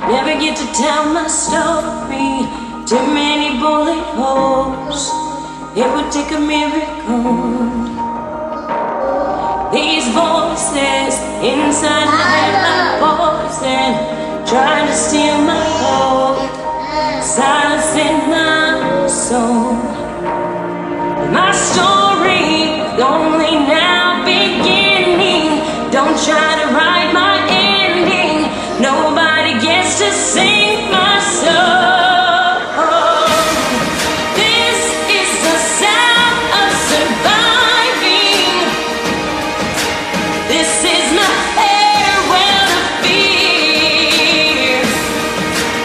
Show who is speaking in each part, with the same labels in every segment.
Speaker 1: Never get to tell my story. Too many bullet holes. It would take a miracle. These voices inside my head like poison, trying to steal my hope, silencing my soul. My story only now beginning. Don't try to write my ending. Nobody gets to sing my soul. This is the sound of surviving. This is my farewell to fear.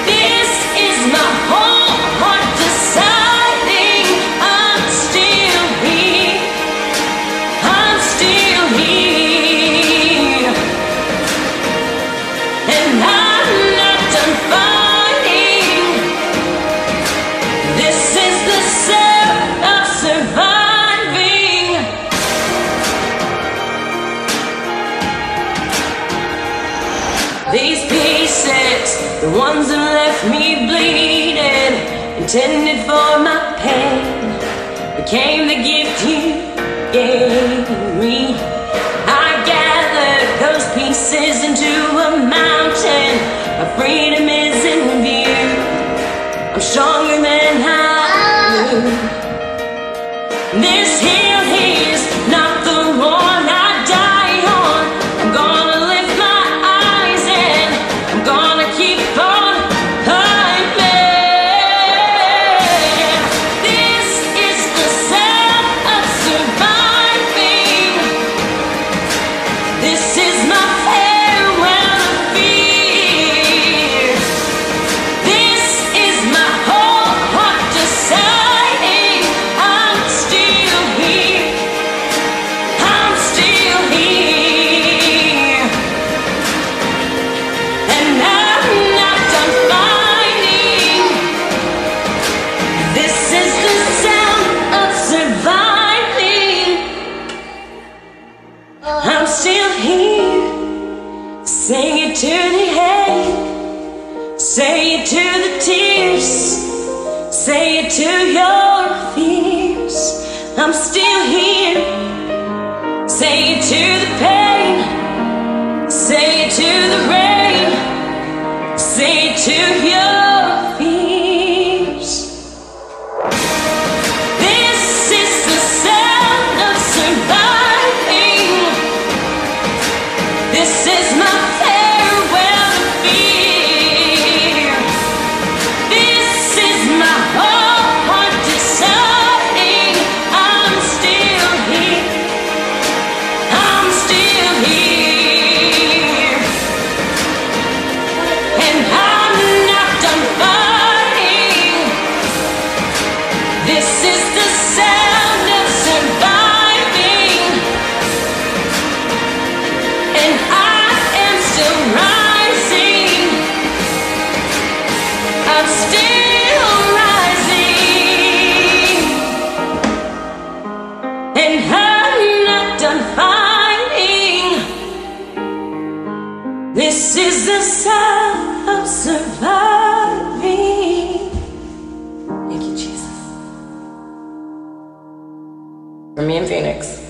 Speaker 1: This is my whole heart deciding I'm still here. I'm still here. And I'm not done fighting. This is the sound of surviving. These pieces, the ones that left me bleeding, intended for my pain, became the gift you gave me. I gathered those pieces into a mountain. My freedom is in view. I'm stronger than I knew. This hill is not the one I die on. I'm gonna lift my eyes and I'm gonna keep on climbing. This is the sound of surviving. This is my farewell to fear. This is my whole heart deciding I'm still here. I'm still here. And I'm not done fighting. This is the sound of surviving. I'm still here. Sing it to the hate. Say it to the tears. Say it to your fears. I'm still here. Say it to the pain. Say it to the rain. Say it to your fears. This is the sound of surviving. This is my farewell to fear. This is my whole heart deciding I'm still here. I'm still here. And I'm not done fighting. This is the sound of surviving. And I am still rising. I'm still rising. And I'm not done fighting. This is the sound of surviving. Thank you, Jesus. For me and Phoenix.